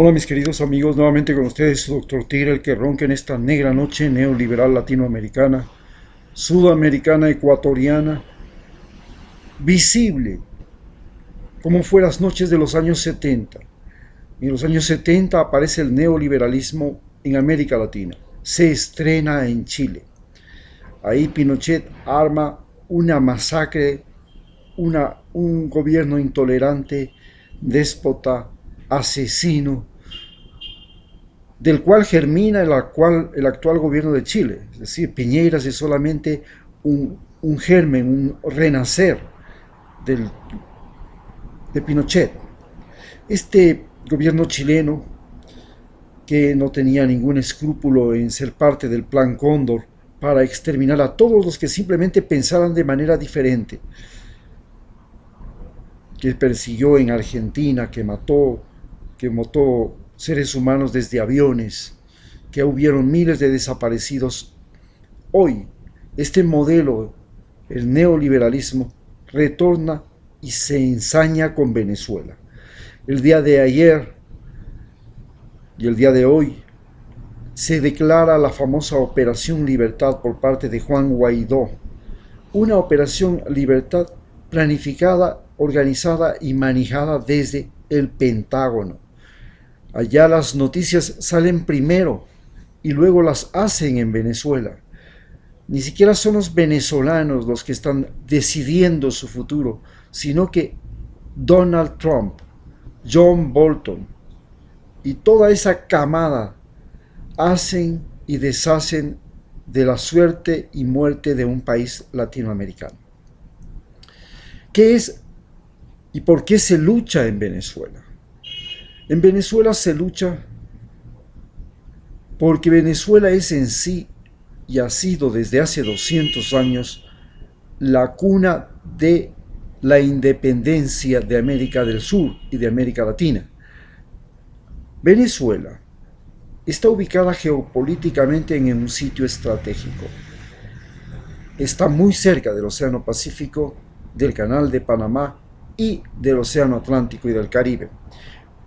Hola mis queridos amigos, nuevamente con ustedes su doctor Tigre, el que ronca en esta negra noche neoliberal latinoamericana, sudamericana, ecuatoriana, visible, como fue las noches de los años 70. En los años 70 aparece el neoliberalismo en América Latina, se estrena en Chile. Ahí Pinochet arma una masacre, un gobierno intolerante, déspota, asesino, del cual germina el actual gobierno de Chile. Es decir, Piñeras es solamente un germen, un renacer del, de Pinochet. Este gobierno chileno, que no tenía ningún escrúpulo en ser parte del Plan Cóndor para exterminar a todos los que simplemente pensaran de manera diferente, que persiguió en Argentina, que mató seres humanos desde aviones, que hubieron miles de desaparecidos. Hoy, este modelo, el neoliberalismo, retorna y se ensaña con Venezuela. El día de ayer y el día de hoy se declara la famosa Operación Libertad por parte de Juan Guaidó, una Operación Libertad planificada, organizada y manejada desde el Pentágono. Allá las noticias salen primero y luego las hacen en Venezuela. Ni siquiera son los venezolanos los que están decidiendo su futuro, sino que Donald Trump, John Bolton y toda esa camada hacen y deshacen de la suerte y muerte de un país latinoamericano. ¿Qué es y por qué se lucha en Venezuela? En Venezuela se lucha porque Venezuela es en sí y ha sido desde hace 200 años la cuna de la independencia de América del Sur y de América Latina. Venezuela está ubicada geopolíticamente en un sitio estratégico. Está muy cerca del Océano Pacífico, del Canal de Panamá y del Océano Atlántico y del Caribe.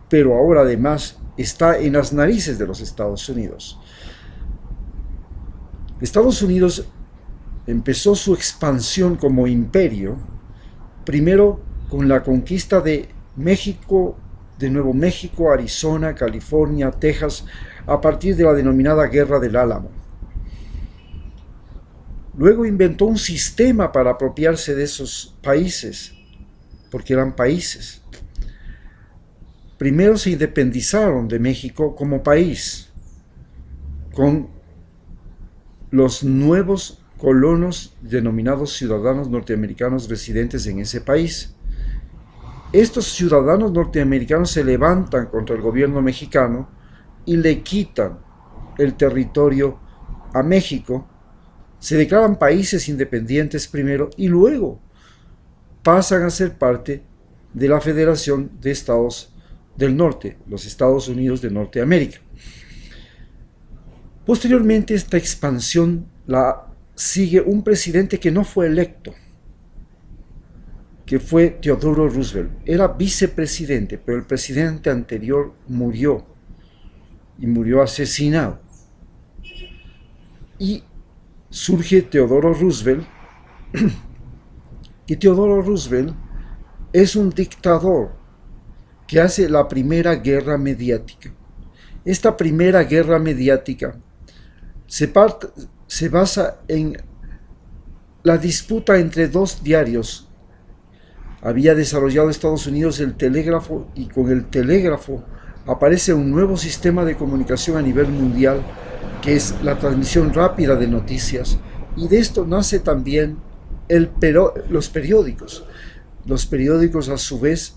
Pero ahora además está en las narices de los Estados Unidos. Estados Unidos empezó su expansión como imperio, primero con la conquista de México, de Nuevo México, Arizona, California, Texas, a partir de la denominada Guerra del Álamo. Luego inventó un sistema para apropiarse de esos países, porque eran países. Primero se independizaron de México como país, con los nuevos colonos denominados ciudadanos norteamericanos residentes en ese país. Estos ciudadanos norteamericanos se levantan contra el gobierno mexicano y le quitan el territorio a México, se declaran países independientes primero y luego pasan a ser parte de la Federación de Estados del Norte, los Estados Unidos de Norteamérica. Posteriormente, esta expansión la sigue un presidente que no fue electo, que fue Teodoro Roosevelt. Era vicepresidente, pero el presidente anterior murió, y murió asesinado. Y surge Teodoro Roosevelt, y Teodoro Roosevelt es un dictador que hace la primera guerra mediática. Esta primera guerra mediática se basa en la disputa entre dos diarios. Había desarrollado Estados Unidos el telégrafo y con el telégrafo aparece un nuevo sistema de comunicación a nivel mundial que es la transmisión rápida de noticias, y de esto nace también los periódicos. Los periódicos a su vez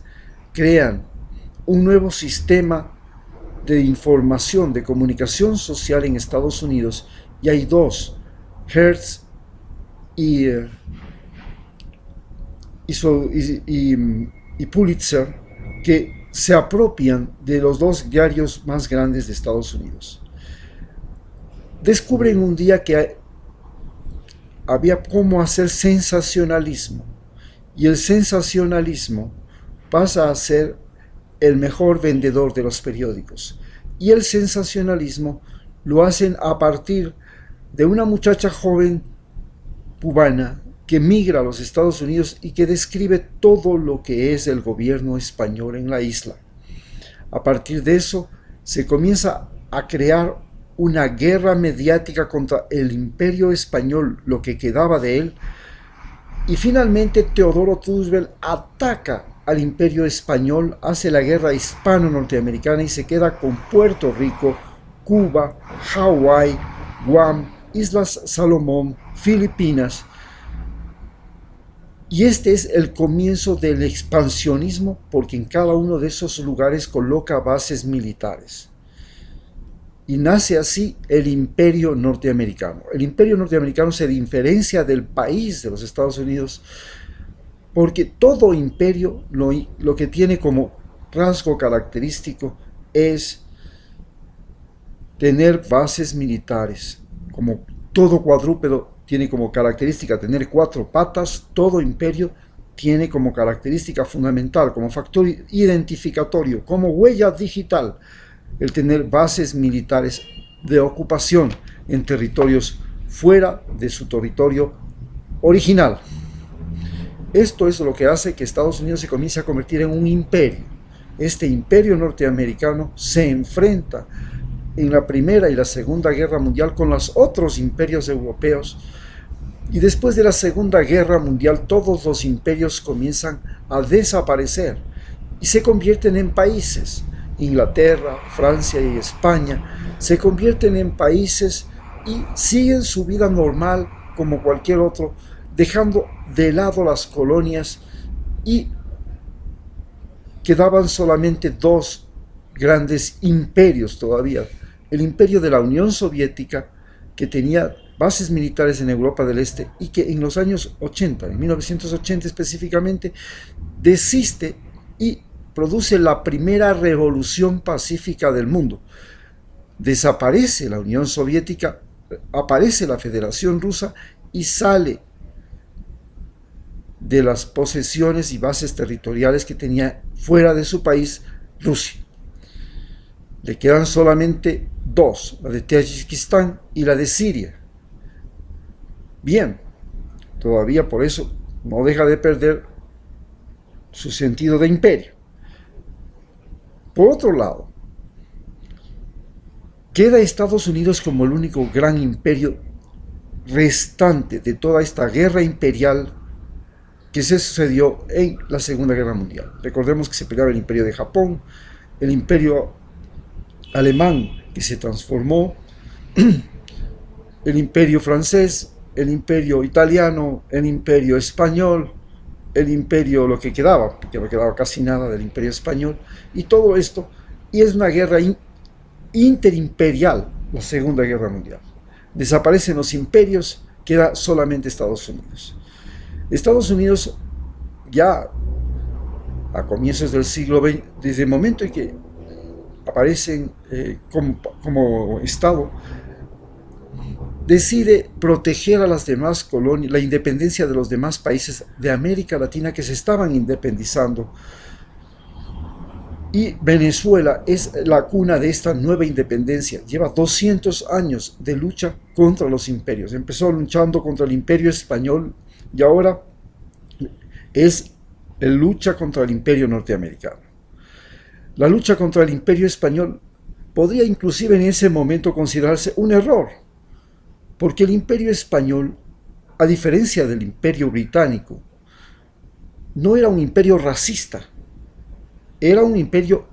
crean un nuevo sistema de información, de comunicación social en Estados Unidos, y hay dos, Hearst y Pulitzer, que se apropian de los dos diarios más grandes de Estados Unidos. Descubren un día que había cómo hacer sensacionalismo, y el sensacionalismo pasa a ser el mejor vendedor de los periódicos. Y el sensacionalismo lo hacen a partir de una muchacha joven cubana que migra a los Estados Unidos y que describe todo lo que es el gobierno español en la isla. A partir de eso se comienza a crear una guerra mediática contra el imperio español, lo que quedaba de él, y finalmente Teodoro Roosevelt ataca al imperio español, hace la guerra hispano-norteamericana y se queda con Puerto Rico, Cuba, Hawái, Guam, Islas Salomón, Filipinas. Y este es el comienzo del expansionismo, porque en cada uno de esos lugares coloca bases militares. Y nace así el imperio norteamericano. El imperio norteamericano se diferencia del país de los Estados Unidos porque todo imperio lo que tiene como rasgo característico es tener bases militares. Como todo cuadrúpedo tiene como característica tener 4 patas, todo imperio tiene como característica fundamental, como factor identificatorio, como huella digital, el tener bases militares de ocupación en territorios fuera de su territorio original. Esto es lo que hace que Estados Unidos se comience a convertir en un imperio. Este imperio norteamericano se enfrenta en la Primera y la Segunda Guerra Mundial con los otros imperios europeos, y después de la Segunda Guerra Mundial todos los imperios comienzan a desaparecer y se convierten en países. Inglaterra, Francia y España se convierten en países y siguen su vida normal como cualquier otro, dejando de lado las colonias, y quedaban solamente 2 grandes imperios todavía. El imperio de la Unión Soviética, que tenía bases militares en Europa del Este y que en los años 80, en 1980 específicamente, desiste y produce la primera revolución pacífica del mundo. Desaparece la Unión Soviética, aparece la Federación Rusa y sale de las posesiones y bases territoriales que tenía fuera de su país Rusia. Le quedan solamente 2, la de Tayikistán y la de Siria. Bien, todavía por eso no deja de perder su sentido de imperio. Por otro lado, queda Estados Unidos como el único gran imperio restante de toda esta guerra imperial que se sucedió en la Segunda Guerra Mundial. Recordemos que se peleaba el imperio de Japón, el imperio alemán que se transformó, el imperio francés, el imperio italiano, el imperio español, el imperio, lo que quedaba, porque no quedaba casi nada del imperio español, y todo esto, y es una guerra interimperial, la Segunda Guerra Mundial. Desaparecen los imperios, queda solamente Estados Unidos. Estados Unidos ya a comienzos del siglo XX, desde el momento en que aparecen como Estado, decide proteger a las demás colonias, la independencia de los demás países de América Latina que se estaban independizando. Y Venezuela es la cuna de esta nueva independencia. Lleva 200 años de lucha contra los imperios. Empezó luchando contra el imperio español y ahora es la lucha contra el imperio norteamericano. La lucha contra el imperio español podría inclusive en ese momento considerarse un error, porque el imperio español, a diferencia del imperio británico, no era un imperio racista, era un imperio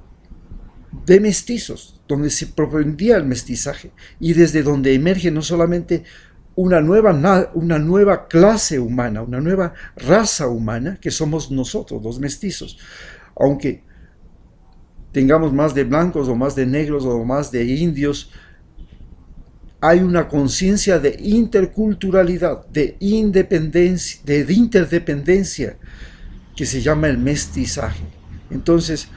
de mestizos, donde se propendía el mestizaje y desde donde emerge no solamente una nueva clase humana, una nueva raza humana, que somos nosotros, los mestizos, aunque tengamos más de blancos o más de negros o más de indios, hay una conciencia de interculturalidad, de independencia, de interdependencia, que se llama el mestizaje. Entonces,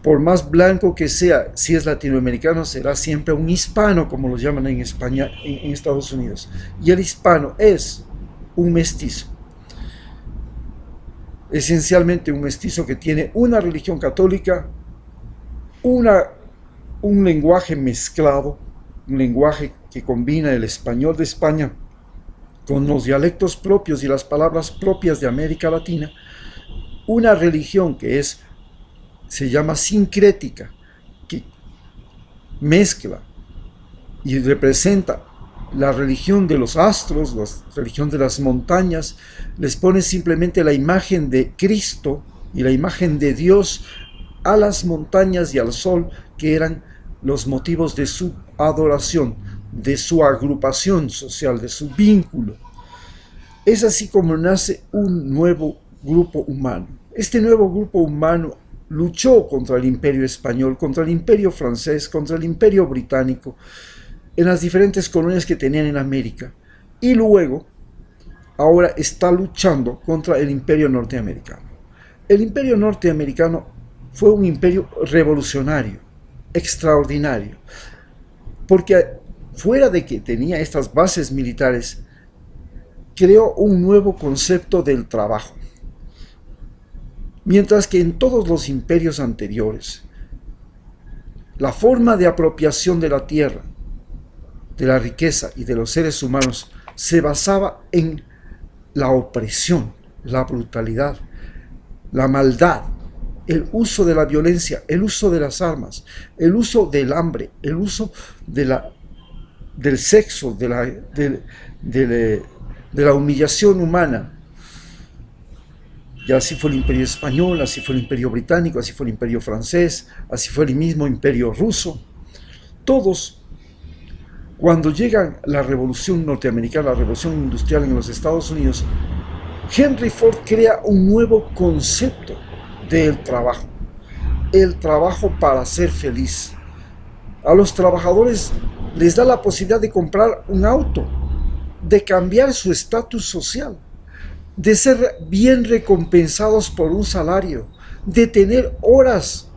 por más blanco que sea, si es latinoamericano, será siempre un hispano, como lo llaman en España, en Estados Unidos. Y el hispano es un mestizo. esencialmente un mestizo que tiene una religión católica, un lenguaje mezclado, un lenguaje que combina el español de España con los dialectos propios y las palabras propias de América Latina, una religión que se llama sincrética, que mezcla y representa la religión de los astros, la religión de las montañas, les pone simplemente la imagen de Cristo y la imagen de Dios a las montañas y al sol, que eran los motivos de su adoración, de su agrupación social, de su vínculo. Es así como nace un nuevo grupo humano. Este nuevo grupo humano luchó contra el imperio español, contra el imperio francés, contra el imperio británico, en las diferentes colonias que tenían en América, y luego ahora está luchando contra el imperio norteamericano. El imperio norteamericano fue un imperio revolucionario, extraordinario, porque fuera de que tenía estas bases militares, creó un nuevo concepto del trabajo. Mientras que en todos los imperios anteriores, la forma de apropiación de la tierra, de la riqueza y de los seres humanos se basaba en la opresión, la brutalidad, la maldad, el uso de la violencia, el uso de las armas, el uso del hambre, el uso del sexo, de la humillación humana. Y así fue el imperio español, así fue el imperio británico, así fue el imperio francés, así fue el mismo imperio ruso. Todos, cuando llega la revolución norteamericana, la revolución industrial en los Estados Unidos, Henry Ford crea un nuevo concepto del trabajo. El trabajo para ser feliz. A los trabajadores les da la posibilidad de comprar un auto, de cambiar su estatus social, de ser bien recompensados por un salario, de tener horas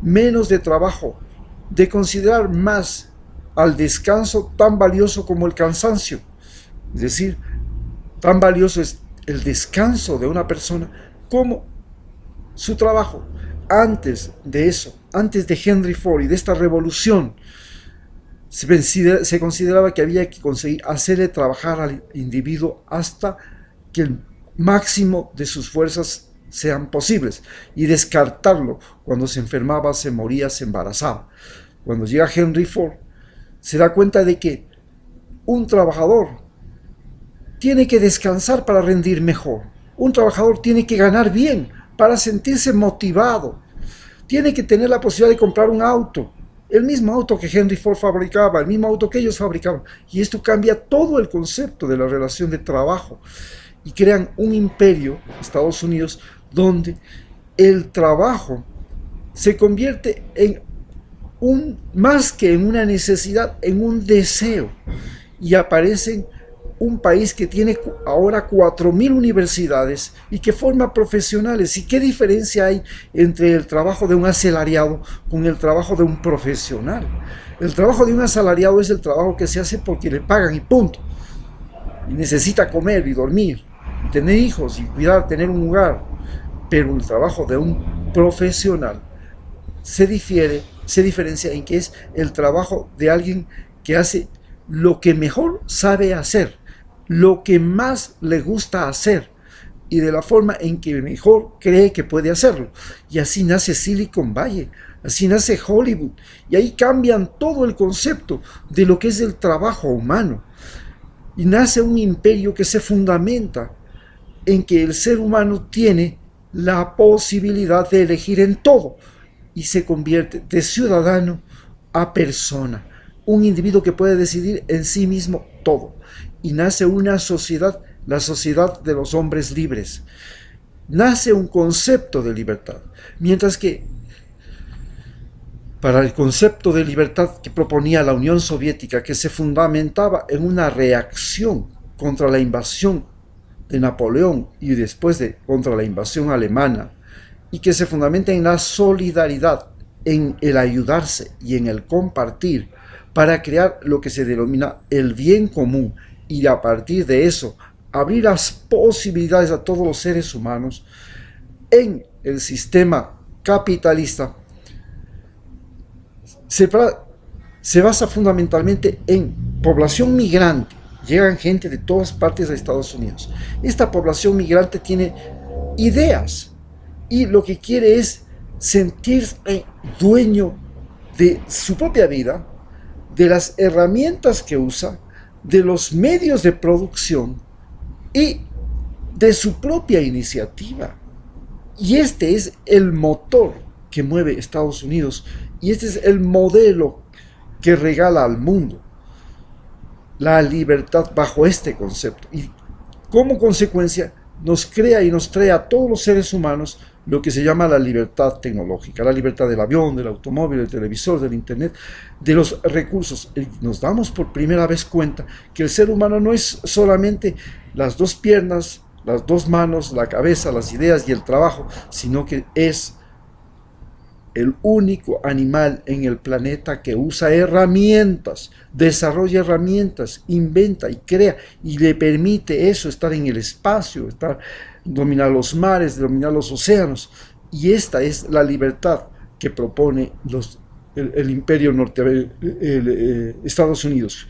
menos de trabajo, de considerar más al descanso tan valioso como el cansancio. Es decir, tan valioso es el descanso de una persona como su trabajo. Antes de eso, antes de Henry Ford y de esta revolución, se consideraba que había que conseguir hacerle trabajar al individuo hasta que el máximo de sus fuerzas sean posibles y descartarlo cuando se enfermaba, se moría, se embarazaba. Cuando llega Henry Ford, se da cuenta de que un trabajador tiene que descansar para rendir mejor. Un trabajador tiene que ganar bien para sentirse motivado. Tiene que tener la posibilidad de comprar un auto, el mismo auto que Henry Ford fabricaba, el mismo auto que ellos fabricaban. Y esto cambia todo el concepto de la relación de trabajo. Y crean un imperio, Estados Unidos, donde el trabajo se convierte en más que en una necesidad, en un deseo. Y aparece un país que tiene ahora 4.000 universidades y que forma profesionales. ¿Y qué diferencia hay entre el trabajo de un asalariado con el trabajo de un profesional? El trabajo de un asalariado es el trabajo que se hace porque le pagan y punto. Y necesita comer y dormir, y tener hijos y cuidar, tener un hogar. Pero el trabajo de un profesional se diferencia en que es el trabajo de alguien que hace lo que mejor sabe hacer, lo que más le gusta hacer y de la forma en que mejor cree que puede hacerlo. Y así nace Silicon Valley, así nace Hollywood, y ahí cambian todo el concepto de lo que es el trabajo humano. Y nace un imperio que se fundamenta en que el ser humano tiene la posibilidad de elegir en todo y se convierte de ciudadano a persona, un individuo que puede decidir en sí mismo todo. Y nace una sociedad, la sociedad de los hombres libres. Nace un concepto de libertad, mientras que para el concepto de libertad que proponía la Unión Soviética, que se fundamentaba en una reacción contra la invasión de Napoleón y después contra la invasión alemana, y que se fundamenta en la solidaridad, en el ayudarse y en el compartir para crear lo que se denomina el bien común, y a partir de eso abrir las posibilidades a todos los seres humanos en el sistema capitalista, se basa fundamentalmente en población migrante. Llegan gente de todas partes de Estados Unidos. Esta población migrante tiene ideas y lo que quiere es sentirse dueño de su propia vida, de las herramientas que usa, de los medios de producción y de su propia iniciativa. Y este es el motor que mueve Estados Unidos y este es el modelo que regala al mundo la libertad bajo este concepto. Y como consecuencia nos crea y nos trae a todos los seres humanos lo que se llama la libertad tecnológica, la libertad del avión, del automóvil, del televisor, del internet, de los recursos. Nos damos por primera vez cuenta que el ser humano no es solamente las dos piernas, las dos manos, la cabeza, las ideas y el trabajo, sino que es el único animal en el planeta que usa herramientas, desarrolla herramientas, inventa y crea, y le permite eso, estar en el espacio, dominar los mares, dominar los océanos. Y esta es la libertad que propone el imperio Estados Unidos.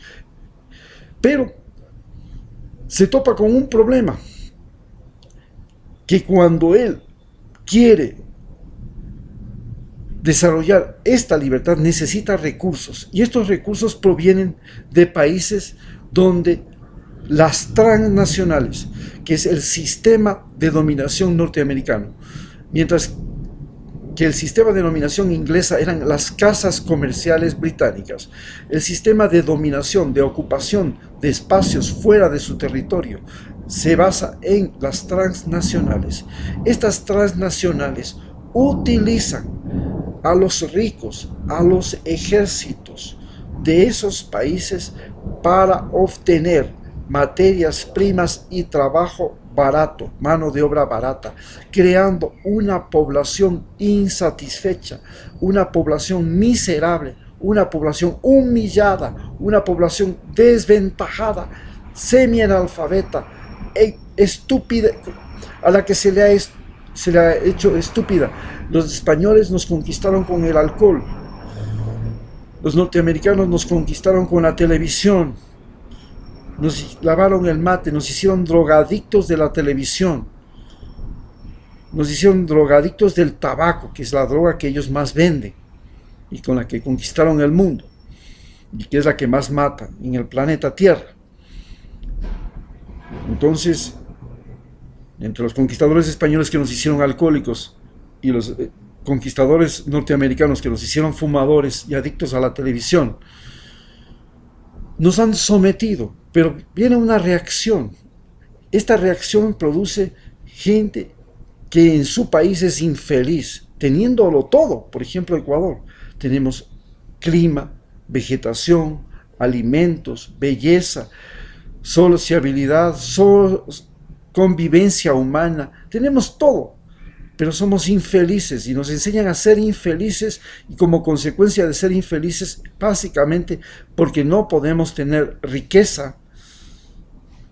Pero se topa con un problema, que cuando él quiere desarrollar esta libertad necesita recursos, y estos recursos provienen de países donde las transnacionales, que es el sistema de dominación norteamericano, mientras que el sistema de dominación inglesa eran las casas comerciales británicas, el sistema de dominación, de ocupación de espacios fuera de su territorio, se basa en las transnacionales. Estas transnacionales utilizan a los ricos, a los ejércitos de esos países para obtener materias primas y trabajo barato, mano de obra barata, creando una población insatisfecha, una población miserable, una población humillada, una población desventajada, semianalfabeta, estúpida, a la que se le ha hecho estúpida. Los españoles nos conquistaron con el alcohol, los norteamericanos nos conquistaron con la televisión, nos lavaron el mate, nos hicieron drogadictos de la televisión, nos hicieron drogadictos del tabaco, que es la droga que ellos más venden y con la que conquistaron el mundo y que es la que más mata en el planeta Tierra. Entonces, entre los conquistadores españoles que nos hicieron alcohólicos y los conquistadores norteamericanos que nos hicieron fumadores y adictos a la televisión, nos han sometido, pero viene una reacción. Esta reacción produce gente que en su país es infeliz, teniéndolo todo. Por ejemplo, Ecuador, tenemos clima, vegetación, alimentos, belleza, sociabilidad, convivencia humana, tenemos todo, pero somos infelices y nos enseñan a ser infelices, y como consecuencia de ser infelices, básicamente porque no podemos tener riqueza,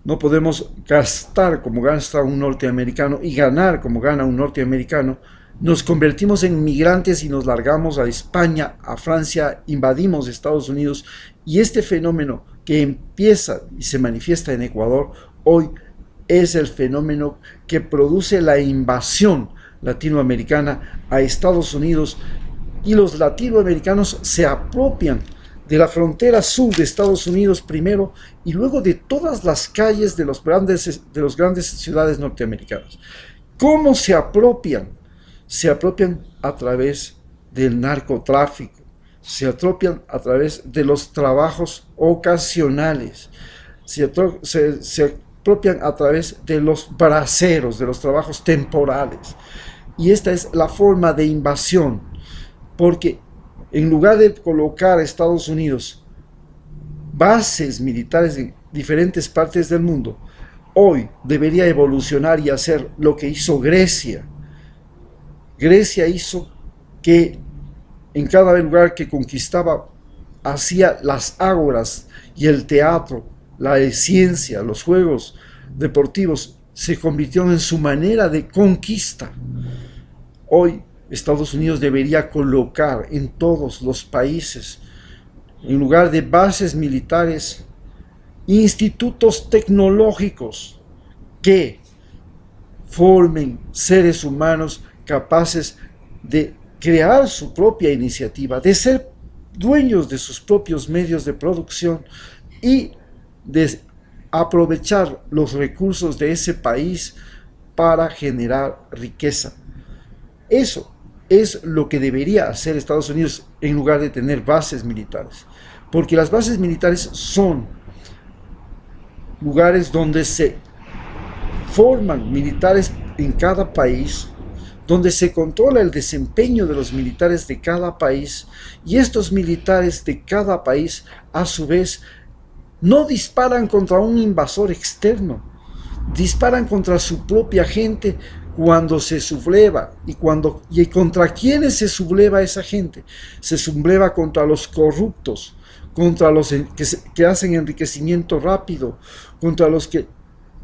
no podemos gastar como gasta un norteamericano y ganar como gana un norteamericano, nos convertimos en migrantes y nos largamos a España, a Francia, invadimos Estados Unidos, y este fenómeno que empieza y se manifiesta en Ecuador hoy es el fenómeno que produce la invasión latinoamericana a Estados Unidos, y los latinoamericanos se apropian de la frontera sur de Estados Unidos primero y luego de todas las calles de las grandes ciudades norteamericanas. ¿Cómo se apropian? Se apropian a través del narcotráfico, se apropian a través de los trabajos ocasionales, se apropian a través de los braceros, de los trabajos temporales. Y esta es la forma de invasión, porque en lugar de colocar a Estados Unidos bases militares en diferentes partes del mundo, hoy debería evolucionar y hacer lo que hizo Grecia. Grecia hizo que en cada lugar que conquistaba hacía las ágoras y el teatro, la ciencia, los juegos, deportivos se convirtieron en su manera de conquista. Hoy Estados Unidos debería colocar en todos los países, en lugar de bases militares, institutos tecnológicos que formen seres humanos capaces de crear su propia iniciativa, de ser dueños de sus propios medios de producción y de aprovechar los recursos de ese país para generar riqueza. Eso es lo que debería hacer Estados Unidos en lugar de tener bases militares, porque las bases militares son lugares donde se forman militares en cada país, donde se controla el desempeño de los militares de cada país, y estos militares de cada país a su vez no disparan contra un invasor externo, disparan contra su propia gente cuando se subleva. ¿Y contra quiénes se subleva esa gente? Se subleva contra los corruptos, contra los que hacen enriquecimiento rápido, contra los que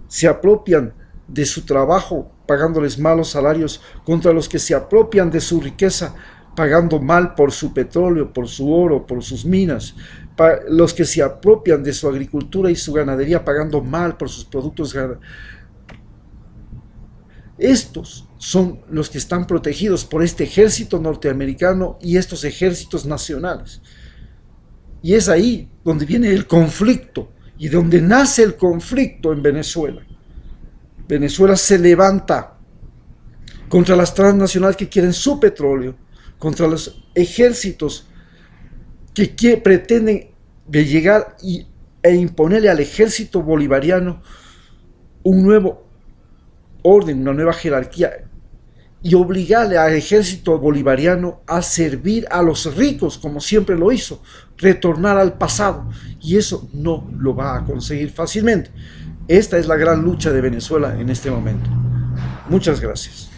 se apropian de su trabajo pagándoles malos salarios, contra los que se apropian de su riqueza pagando mal por su petróleo, por su oro, por sus minas, los que se apropian de su agricultura y su ganadería pagando mal por sus productos ganaderos. Estos son los que están protegidos por este ejército norteamericano y estos ejércitos nacionales. Y es ahí donde viene el conflicto y donde nace el conflicto en Venezuela. Venezuela se levanta contra las transnacionales que quieren su petróleo, contra los ejércitos que pretenden llegar e imponerle al ejército bolivariano un nuevo orden, una nueva jerarquía, y obligarle al ejército bolivariano a servir a los ricos como siempre lo hizo, retornar al pasado, y eso no lo va a conseguir fácilmente. Esta es la gran lucha de Venezuela en este momento. Muchas gracias.